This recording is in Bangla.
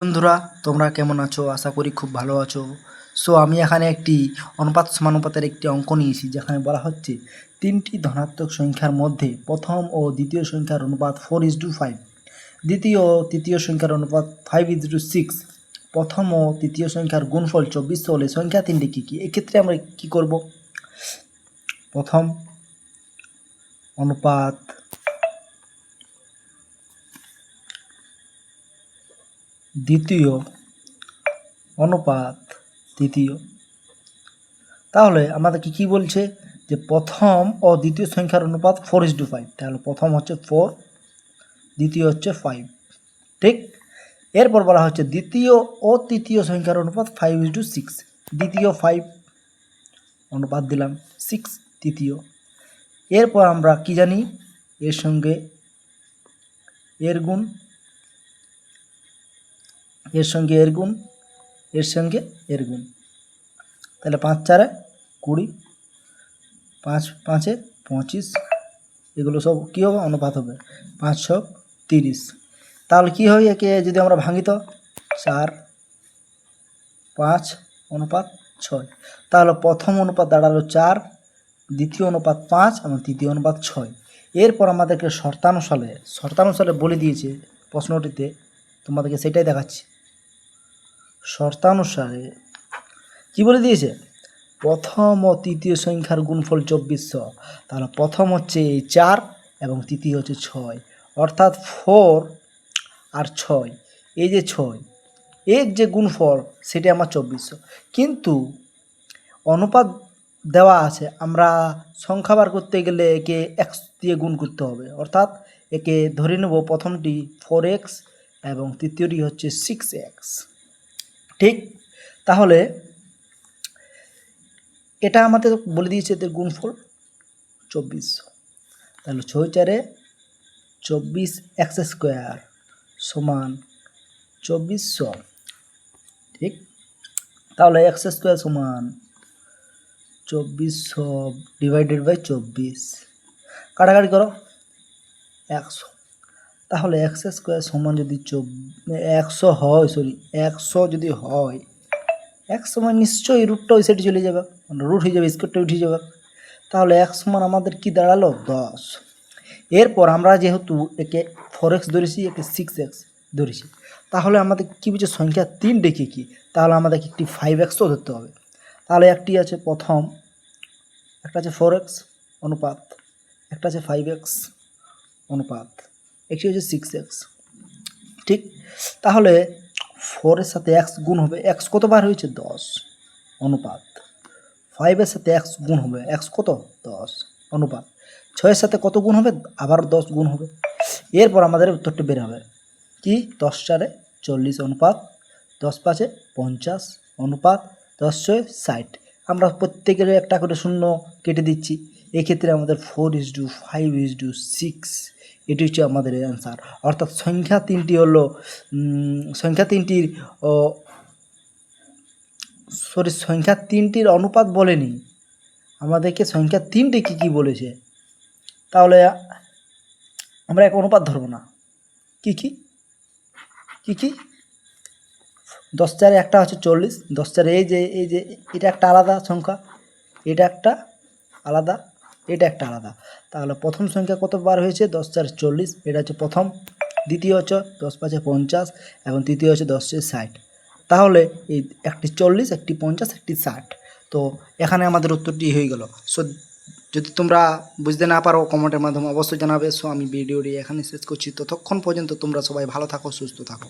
বন্ধুরা, তোমরা কেমন আছো? আশা করি খুব ভালো আছো। সো আমি এখানে একটি অনুপাত সমানুপাতের একটি অঙ্ক নিয়েছি, যেখানে বলা হচ্ছে তিনটি ধনাত্মক সংখ্যার মধ্যে প্রথম ও দ্বিতীয় সংখ্যার অনুপাত 4:5, দ্বিতীয় ও তৃতীয় সংখ্যার অনুপাত 5:6, প্রথম ও তৃতীয় সংখ্যার গুণফল 24 হলে সংখ্যা তিনটি কী কী? এক্ষেত্রে আমরা কি করব? প্রথম অনুপাত দ্বিতীয় অনুপাত তৃতীয়। তাহলে আমাদেরকে কি বলছে যে প্রথম ও দ্বিতীয় সংখ্যার অনুপাত 4:5। তাহলে প্রথম হচ্ছে 4, দ্বিতীয় হচ্ছে 5, ঠিক। এরপর বলা হচ্ছে দ্বিতীয় ও তৃতীয় সংখ্যার অনুপাত 5:6। দ্বিতীয় 5 অনুপাত দিলাম 6 তৃতীয়। এরপর আমরা কি জানি, এর সঙ্গে এর গুণ, এর সঙ্গে এর গুণ, এর সঙ্গে এর গুণ। তাহলে 5 4 20, 5 5 25, এগুলো সব কী হবে? অনুপাত হবে। 5 6 30। তাহলে কী হয়? একে যদি আমরা ভাঙি তো 4 5 অনুপাত 6। তাহলে প্রথম অনুপাত দাঁড়ালো 4, দ্বিতীয় অনুপাত 5 এবং তৃতীয় অনুপাত 6। এরপর আমাদেরকে শর্তানুসারে বলে দিয়েছে প্রশ্নটিতে, তোমাদেরকে সেটাই দেখাচ্ছি। শর্তানুসারে কি বলে দিয়েছে? প্রথম ও তৃতীয় সংখ্যার গুণফল 2400। তাহলে প্রথম হচ্ছে এই 4 এবং তৃতীয় হচ্ছে 6, অর্থাৎ 4 আর 6, এই যে 6 এর যে গুণফল সেটি আমার 2400। কিন্তু অনুপাত দেওয়া আছে, আমরা সংখ্যা বার করতে গেলে একে x দিয়ে গুণ করতে হবে, অর্থাৎ একে ধরে নেব প্রথমটি 4x এবং তৃতীয়টি হচ্ছে 6x, ঠিক। তাহলে এটা আমাদের বলে দিয়েছে এদের গুণফল 2400। তাহলে 6 4 24x² সমান 2400, ঠিক। তাহলে x² সমান 2400 ডিভাইডেড বাই 24, কাটাকাটি করো 100। তাহলে x² সমান যদি 100 হয়, 100 যদি হয়, এক সময় নিশ্চয়ই রুটটা ওই সাইডে চলে যাবে, রুট হয়ে যাবে, স্কোয়ারটা উঠে যাবে। তাহলে এক সমান আমাদের কি দাঁড়ালো? 10। এরপর আমরা যেহেতু একে 4x ধরেছি, একে 6x ধরেছি, তাহলে আমাদের কী বুঝে সংখ্যা 3 ডেকে কি? তাহলে আমাদেরকে একটি 5xও ধরতে হবে। তাহলে একটি আছে প্রথম, একটা আছে 4x অনুপাত, একটা আছে 5x অনুপাত, একটি হচ্ছে 6x, ঠিক। তাহলে 4 এর সাথে x গুণ হবে, x কতবার হয়েছে? 10 অনুপাত। 5 এর সাথে x গুণ হবে, x কত? 10 অনুপাত। 6 এর সাথে কত গুণ হবে? আবার 10 গুণ হবে। এরপর আমাদের উত্তরটা বের হবে কি? 10 4 40 অনুপাত 10 5 50 অনুপাত 10 6 60। আমরা প্রত্যেকের একটা করে শূন্য কেটে দিচ্ছি। এক্ষেত্রে আমাদের 4:5:6, এটি হচ্ছে আমাদের অ্যান্সার। অর্থাৎ সংখ্যা তিনটির সংখ্যা তিনটির অনুপাত বলেনি, আমাদেরকে সংখ্যা তিনটি কী বলেছে। তাহলে আমরা এক অনুপাত ধরবো না। কি 10 4 একটা হচ্ছে 40, 10 4 এই যে এটা একটা আলাদা সংখ্যা, এটা একটা আলাদা, এটা একটা আলাদা। তাহলে প্রথম সংখ্যা কতবার হয়েছে? 10 4 40, এটা হচ্ছে প্রথম। দ্বিতীয় হচ্ছে 10 5 50 এবং তৃতীয় হচ্ছে 10 6 60। তাহলে এই একটি 40, একটি 50, একটি 60। তো এখানে আমাদের উত্তরটি হয়ে গেল। সো যদি তোমরা বুঝতে না পারো কমেন্টের মাধ্যমে অবশ্যই জানাবে। সো আমি ভিডিওটি এখানে শেষ করছি। ততক্ষণ পর্যন্ত তোমরা সবাই ভালো থাকো, সুস্থ থাকো।